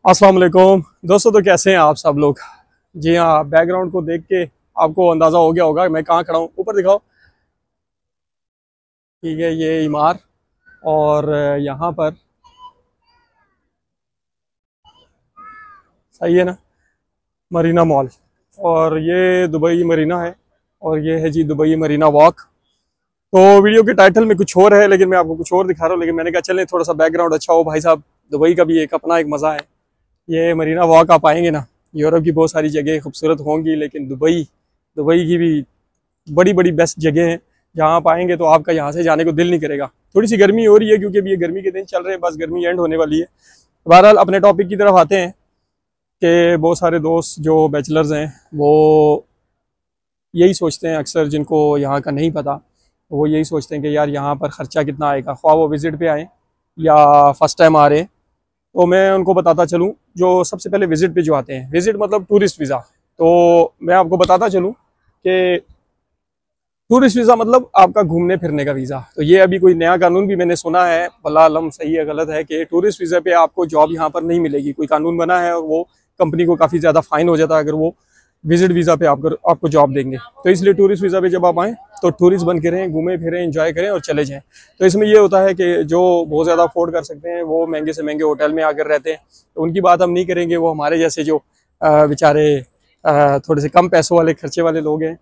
अस्सलाम वालेकुम दोस्तों। तो कैसे हैं आप सब लोग। जी हाँ, बैकग्राउंड को देख के आपको अंदाज़ा हो गया होगा मैं कहाँ खड़ा हूँ। ऊपर दिखाओ। ठीक है, ये इमार और यहाँ पर सही है ना, मरीना मॉल। और ये दुबई मरीना है और ये है जी दुबई मरीना वॉक। तो वीडियो के टाइटल में कुछ और है लेकिन मैं आपको कुछ और दिखा रहा हूँ। लेकिन मैंने कहा चलें थोड़ा सा बैकग्राउंड अच्छा हो भाई साहब। दुबई का भी एक अपना एक मज़ा है। ये मरीना वॉक आप आएंगे ना, यूरोप की बहुत सारी जगह खूबसूरत होंगी लेकिन दुबई दुबई की भी बड़ी बड़ी बेस्ट जगह हैं जहाँ आप आएंगे तो आपका यहाँ से जाने को दिल नहीं करेगा। थोड़ी सी गर्मी हो रही है क्योंकि अभी ये गर्मी के दिन चल रहे हैं, बस गर्मी एंड होने वाली है। बहरहाल अपने टॉपिक की तरफ आते हैं कि बहुत सारे दोस्त जो बैचलर्स हैं वो यही सोचते हैं अक्सर, जिनको यहाँ का नहीं पता वो यही सोचते हैं कि यार यहाँ पर ख़र्चा कितना आएगा, ख्वाह वो विज़िट पे आएँ या फर्स्ट टाइम आ रहे हैं। तो मैं उनको बताता चलूँ, जो सबसे पहले विज़िट पे जो आते हैं, विज़िट मतलब टूरिस्ट वीज़ा, तो मैं आपको बताता चलूँ कि टूरिस्ट वीज़ा मतलब आपका घूमने फिरने का वीज़ा। तो ये अभी कोई नया कानून भी मैंने सुना है, भला आलम सही है गलत है, कि टूरिस्ट वीज़ा पे आपको जॉब यहाँ पर नहीं मिलेगी। कोई कानून बना है और वो कंपनी को काफ़ी ज़्यादा फाइन हो जाता है अगर वो विजिट वीज़ा पे आपको जॉब देंगे। तो इसलिए टूरिस्ट वीज़ा पे जब आप आएँ तो टूरिस्ट बन के रहें, घूमें फिरें, एंजॉय करें और चले जाएँ। तो इसमें ये होता है कि जो बहुत ज़्यादा अफोर्ड कर सकते हैं वो महंगे से महंगे होटल में आकर रहते हैं, तो उनकी बात हम नहीं करेंगे। वो हमारे जैसे जो बेचारे थोड़े से कम पैसों वाले खर्चे वाले लोग हैं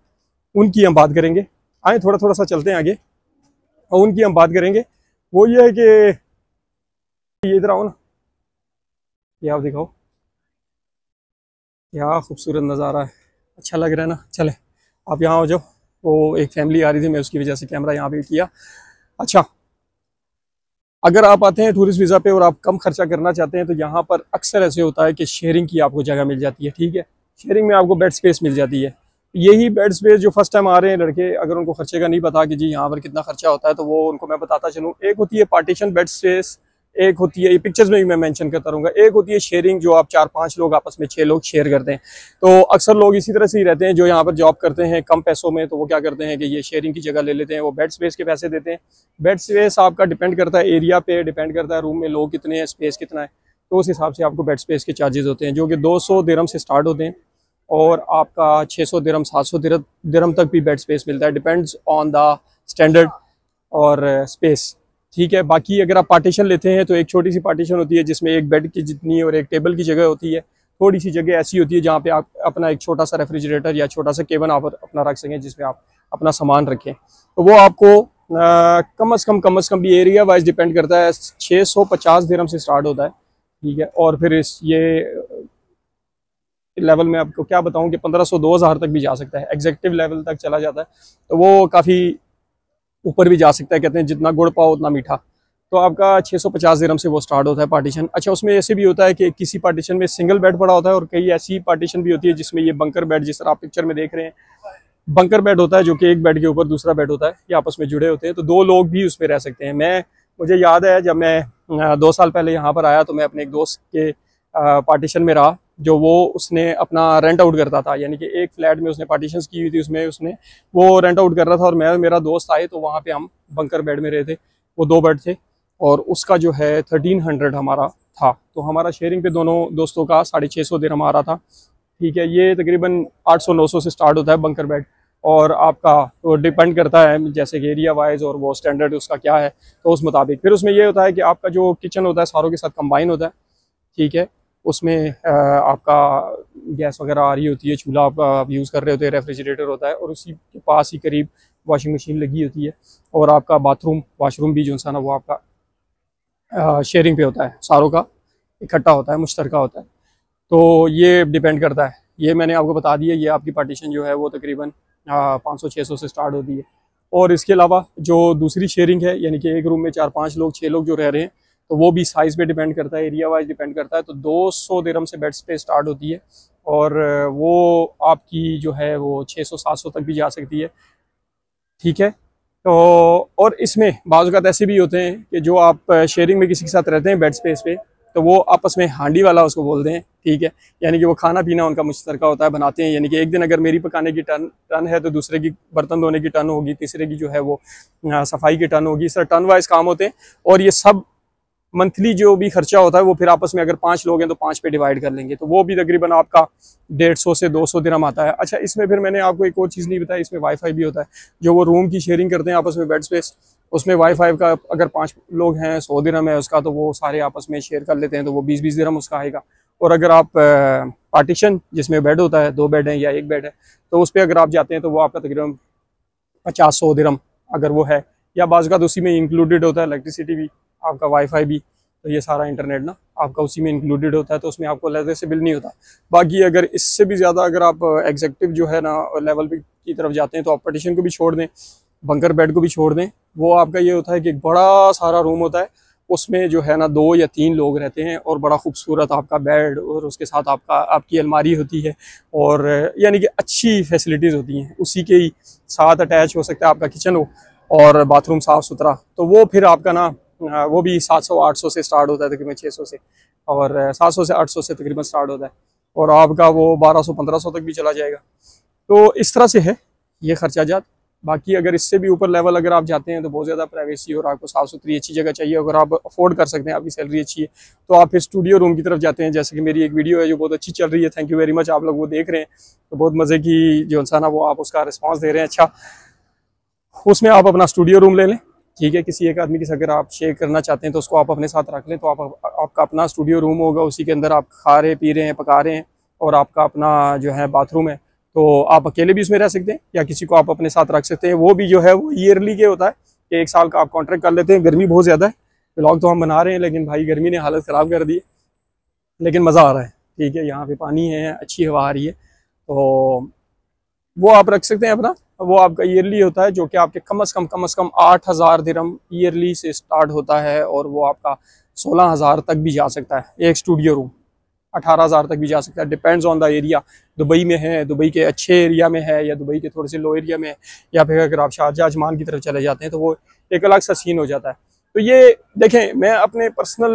उनकी हम बात करेंगे। आए थोड़ा थोड़ा सा चलते हैं आगे और उनकी हम बात करेंगे। वो ये है कि ये इधर आओ ना, ये आप दिखाओ क्या खूबसूरत नज़ारा है, अच्छा लग रहा है ना। चले आप यहाँ हो जाओ। वो एक फैमिली आ रही थी, मैं उसकी वजह से कैमरा यहाँ पे किया। अच्छा, अगर आप आते हैं टूरिस्ट वीज़ा पे और आप कम खर्चा करना चाहते हैं तो यहाँ पर अक्सर ऐसे होता है कि शेयरिंग की आपको जगह मिल जाती है। ठीक है, शेयरिंग में आपको बेड स्पेस मिल जाती है। यही बेड स्पेस जो फर्स्ट टाइम आ रहे हैं लड़के, अगर उनको खर्चे का नहीं पता कि जी यहाँ पर कितना खर्चा होता है, तो वो उनको मैं बताता चलूँ। एक होती है पार्टीशन बेड स्पेस, एक होती है, ये पिक्चर्स में भी मैं मेंशन करता रहूँगा, एक होती है शेयरिंग जो आप 4-5 लोग आपस में 6 लोग शेयर करते हैं। तो अक्सर लोग इसी तरह से ही रहते हैं जो यहाँ पर जॉब करते हैं कम पैसों में, तो वो क्या करते हैं कि ये शेयरिंग की जगह ले लेते हैं, वो बेड स्पेस के पैसे देते हैं। बेड स्पेस आपका डिपेंड करता है एरिया पे, डिपेंड करता है रूम में लोग कितने हैं, स्पेस कितना है, तो उस हिसाब से आपको बेड स्पेस के चार्जेस होते हैं जो कि 200 दिरहम से स्टार्ट होते हैं और आपका 600 दिरहम 700 दिरहम तक भी बेड स्पेस मिलता है, डिपेंड्स ऑन द स्टैंडर्ड और स्पेस। ठीक है, बाकी अगर आप पार्टीशन लेते हैं तो एक छोटी सी पार्टीशन होती है जिसमें एक बेड की जितनी और एक टेबल की जगह होती है। थोड़ी सी जगह ऐसी होती है जहाँ पे आप अपना एक छोटा सा रेफ्रिजरेटर या छोटा सा केबिन आप अपना रख सकें जिसमें आप अपना सामान रखें। तो वो आपको कम अज़ कम भी एरिया वाइज डिपेंड करता है, 650 दिरहम से स्टार्ट होता है। ठीक है, और फिर इस ये लेवल में आपको क्या बताऊं कि 1500-2000 तक भी जा सकता है, एग्जेक्टिव लेवल तक चला जाता है। तो वो काफ़ी ऊपर भी जा सकता है, कहते हैं जितना गुड़ पाओ उतना मीठा। तो आपका 650 दिरहम से वो स्टार्ट होता है पार्टीशन। अच्छा, उसमें ऐसे भी होता है कि किसी पार्टीशन में सिंगल बेड पड़ा होता है और कई ऐसी पार्टीशन भी होती है जिसमें ये बंकर बेड, जिस तरह आप पिक्चर में देख रहे हैं, बंकर बेड होता है जो कि एक बेड के ऊपर दूसरा बेड होता है, ये आपस में जुड़े होते हैं, तो 2 लोग भी उसमें रह सकते हैं। मुझे याद है जब मैं 2 साल पहले यहाँ पर आया तो मैं अपने एक दोस्त के पार्टीशन में रहा, जो वो उसने अपना रेंट आउट करता था, यानी कि एक फ्लैट में उसने पार्टीशंस की हुई थी, उसमें उसने वो रेंट आउट कर रहा था और मैं मेरा दोस्त आए तो वहाँ पे हम बंकर बेड में रहे थे। वो 2 बेड थे और उसका जो है 1300 हमारा था। तो हमारा शेयरिंग पे दोनों दोस्तों का 650 दिरहम आ रहा था। ठीक है, ये तकरीबन 800-900 से स्टार्ट होता है बंकर बेड और आपका तो डिपेंड करता है जैसे कि एरिया वाइज और वो स्टैंडर्ड उसका क्या है, तो उस मुताबिक। फिर उसमें ये होता है कि आपका जो किचन होता है सारों के साथ कंबाइन होता है। ठीक है, उसमें आपका गैस वगैरह आ रही होती है, चूल्हा आप यूज़ कर रहे होते हैं, रेफ्रिजरेटर होता है और उसी के पास ही करीब वॉशिंग मशीन लगी होती है और आपका वाशरूम भी जो सा ना वो आपका शेयरिंग पे होता है, सारों का इकट्ठा होता है, मुश्तरका होता है। तो ये डिपेंड करता है, ये मैंने आपको बता दिया। ये आपकी पार्टीशन जो है वो तकरीबन 500-600 से स्टार्ट होती है। और इसके अलावा जो दूसरी शेयरिंग है, यानी कि एक रूम में 4-5 लोग 6 लोग जो रह रहे हैं, तो वो भी साइज़ पे डिपेंड करता है, एरिया वाइज डिपेंड करता है। तो 200 दिरहम से बेड्स पे स्टार्ट होती है और वो आपकी जो है वो 600-700 तक भी जा सकती है। ठीक है, तो और इसमें बाज़ औक़ात ऐसे भी होते हैं कि जो आप शेयरिंग में किसी के साथ रहते हैं बेड स्पेस पे, तो वो आपस में हांडी वाला उसको बोलते हैं। ठीक है, यानी कि वो खाना पीना उनका मुश्तरका होता है, बनाते हैं। यानी कि एक दिन अगर मेरी पकाने की टन है तो दूसरे की बर्तन धोने की टन होगी, तीसरे की जो है वो सफाई की टन होगी। इस तरह टन वाइज काम होते हैं और ये सब मंथली जो भी खर्चा होता है वो फिर आपस में अगर 5 लोग हैं तो 5 पे डिवाइड कर लेंगे, तो वो भी तकरीबन आपका 150 से 200 दिरहम आता है। अच्छा, इसमें फिर मैंने आपको एक और चीज़ नहीं बताई, इसमें वाईफाई भी होता है। जो वो रूम की शेयरिंग करते हैं आपस में बेड स्पेस, उसमें वाईफाई का अगर 5 लोग हैं 100 दिरहम है उसका, तो वो सारे आपस में शेयर कर लेते हैं, तो वो 20-20 दिरहम उसका आएगा। और अगर आप पार्टीशन जिसमें बेड होता है, 2 बेड है या 1 बेड है, तो उस पर अगर आप जाते हैं तो वो आपका तकरीबन 50-100 दिरहम अगर वो है, या बाज़ का उसी में इंक्लूडेड होता है इलेक्ट्रिसिटी भी, आपका वाईफाई भी, तो ये सारा इंटरनेट ना आपका उसी में इंक्लूडेड होता है, तो उसमें आपको अलग से बिल नहीं होता। बाकी अगर इससे भी ज़्यादा अगर आप एग्जेक्टिव जो है ना लेवल की तरफ जाते हैं, तो आप पार्टीशन को भी छोड़ दें, बंकर बेड को भी छोड़ दें, वो आपका ये होता है कि एक बड़ा सारा रूम होता है, उसमें जो है ना 2 या 3 लोग रहते हैं, और बड़ा खूबसूरत आपका बेड, और उसके साथ आपकी अलमारी होती है, और यानी कि अच्छी फैसिलिटीज़ होती हैं। उसी के ही साथ अटैच हो सकता है आपका किचन हो और बाथरूम साफ़ सुथरा, तो वो फिर आपका ना वो भी 700-800 से स्टार्ट होता है, तकरीबन 600 से, और 700 से 800 से तकरीबन स्टार्ट होता है, और आपका वो 1200-1500 तक भी चला जाएगा। तो इस तरह से है ये खर्चाजात। बाकी अगर इससे भी ऊपर लेवल अगर आप जाते हैं तो बहुत ज़्यादा प्राइवेसी और आपको साफ़ सुथरी अच्छी जगह चाहिए, अगर आप अफोर्ड कर सकते हैं, आपकी सैलरी अच्छी है, तो आप फिर स्टूडियो रूम की तरफ जाते हैं। जैसे कि मेरी एक वीडियो है जो बहुत अच्छी चल रही है, थैंक यू वेरी मच, आप लोग वो देख रहे हैं, तो बहुत मज़े की जो इंसान है वो आप उसका रिस्पॉन्स दे रहे हैं। अच्छा, उसमें आप अपना स्टूडियो रूम ले लें, ठीक है, किसी एक आदमी के साथ अगर आप शेयर करना चाहते हैं तो उसको आप अपने साथ रख लें, तो आपका अपना स्टूडियो रूम होगा, उसी के अंदर आप खा रहे पी रहे हैं, पका रहे हैं, और आपका अपना जो है बाथरूम है, तो आप अकेले भी उसमें रह सकते हैं या किसी को आप अपने साथ रख सकते हैं। वो भी जो है वो ईयरली के होता है कि 1 साल का आप कॉन्ट्रैक्ट कर लेते हैं। गर्मी बहुत ज़्यादा है, व्लॉग तो हम बना रहे हैं, लेकिन भाई गर्मी ने हालत ख़राब कर दी है, लेकिन मज़ा आ रहा है, ठीक है, यहाँ पे पानी है, अच्छी हवा आ रही है, तो वो आप रख सकते हैं अपना। वो आपका ईयरली होता है, जो कि आपके कम से कम 8,000 दिरहम ईयरली से स्टार्ट होता है, और वो आपका 16,000 तक भी जा सकता है। एक स्टूडियो रूम 18,000 तक भी जा सकता है, depends on the area. Dubai में है, दुबई के अच्छे एरिया में है, या दुबई के थोड़े से लो एरिया में है, या फिर अगर आप शारजाह अजमान की तरफ चले जाते हैं तो वो एक अलग सा सीन हो जाता है। तो ये देखें, मैं अपने पर्सनल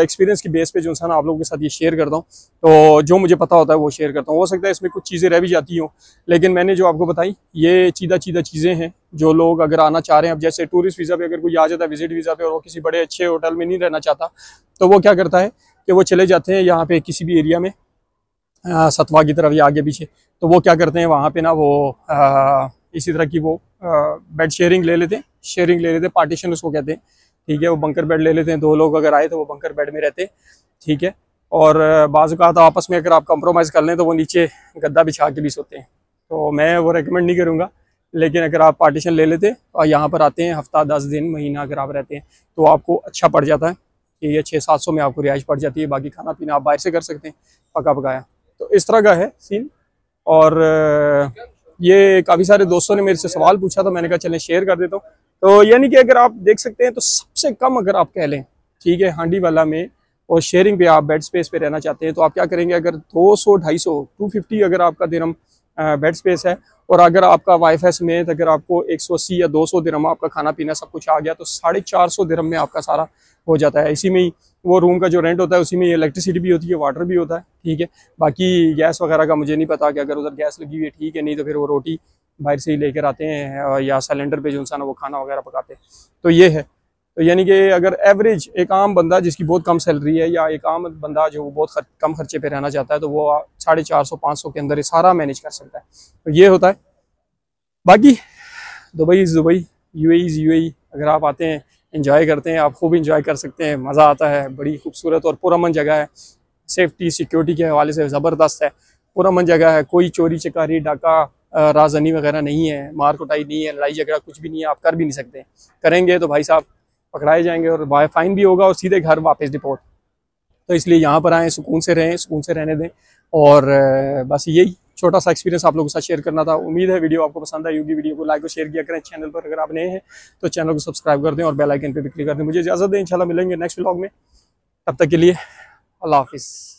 एक्सपीरियंस की बेस पे जो इंसान आप लोगों के साथ ये शेयर करता हूँ, तो जो मुझे पता होता है वो शेयर करता हूँ। हो सकता है इसमें कुछ चीज़ें रह भी जाती हों, लेकिन मैंने जो आपको बताई ये चीज़ा चीज़ें हैं जो लोग अगर आना चाह रहे हैं। अब जैसे टूरिस्ट वीज़ा पे अगर कोई आ जाता है, विजिट वीज़ा पे, और वो किसी बड़े अच्छे होटल में नहीं रहना चाहता, तो वो क्या करता है कि वो चले जाते हैं यहाँ पे किसी भी एरिया में, सतवा की तरफ या आगे पीछे, तो वो क्या करते हैं वहाँ पे ना वो इसी तरह की वो बेड शेयरिंग ले लेते हैं, पार्टीशन उसको कहते हैं, ठीक है। वो बंकर बेड ले लेते हैं, 2 लोग अगर आए तो वो बंकर बेड में रहते हैं, ठीक है। और बाज़ औक़ात आपस में अगर आप कंप्रोमाइज़ कर लें तो वो नीचे गद्दा बिछा के भी सोते हैं, तो मैं वो रेकमेंड नहीं करूँगा। लेकिन अगर आप पार्टीशन ले लेते और यहाँ पर आते हैं, हफ्ता 10 दिन महीना अगर आप रहते हैं, तो आपको अच्छा पड़ जाता है कि ये 600-700 में आपको रिहाइश पड़ जाती है। बाकी खाना पीना आप बाहर से कर सकते हैं, पका पकाया। तो इस तरह का है सीन। और ये काफ़ी सारे दोस्तों ने मेरे से सवाल पूछा, तो मैंने कहा चलें शेयर कर देता हूँ। तो यानी कि अगर आप देख सकते हैं तो सबसे कम अगर आप कह लें, ठीक है, हांडी वाला में और शेयरिंग पे आप बेड स्पेस पे रहना चाहते हैं, तो आप क्या करेंगे, अगर 200-250 अगर आपका दिरहम बेड स्पेस है, और अगर आपका वाईफाई समेत अगर आपको 180 या 200 दिरहम आपका खाना पीना सब कुछ आ गया, तो 450 दिरहम में आपका सारा हो जाता है। इसी में ही वो रूम का जो रेंट होता है उसी में इलेक्ट्रिसिटी भी होती है, वाटर भी होता है, ठीक है। बाकी गैस वगैरह का मुझे नहीं पता कि अगर उधर गैस लगी हुई है, ठीक है, नहीं तो फिर वो रोटी बाहर से ही लेकर आते हैं, या सिलेंडर पे जो इंसान वो खाना वगैरह पकाते हैं। तो ये है। तो यानी कि अगर एवरेज एक आम बंदा जिसकी बहुत कम सैलरी है, या एक आम बंदा जो बहुत कम खर्चे पे रहना चाहता है, तो वो 450-500 के अंदर ये सारा मैनेज कर सकता है। तो ये होता है। बाकी Dubai is Dubai, UAE is UAE. अगर आप आते हैं, एंजॉय करते हैं, आप खूब इंजॉय कर सकते हैं, मज़ा आता है। बड़ी खूबसूरत और पुरअमन जगह है, सेफ्टी सिक्योरिटी के हवाले से ज़बरदस्त है, पुरअमन जगह है। कोई चोरी चकारी डाका राजनी वगैरह नहीं है, मार कुटाई नहीं है, लड़ाई झगड़ा कुछ भी नहीं है, आप कर भी नहीं सकते। करेंगे तो भाई साहब पकड़ाए जाएंगे और फाइन भी होगा और सीधे घर वापस डिपोर्ट। तो इसलिए यहाँ पर आएँ, सुकून से रहें, सुकून से रहने दें। और बस यही छोटा सा एक्सपीरियंस आप लोगों के साथ शेयर करना था। उम्मीद है वीडियो आपको पसंद आई होगी। वीडियो को लाइक और शेयर किया करें। चैनल पर अगर आप नए हैं तो चैनल को सब्सक्राइब कर दें और बेल आइकन पे भी क्लिक कर दें। मुझे इजाज़त दें, इंशाल्लाह मिलेंगे नेक्स्ट व्लॉग में। तब तक के लिए अल्लाह हाफिज़।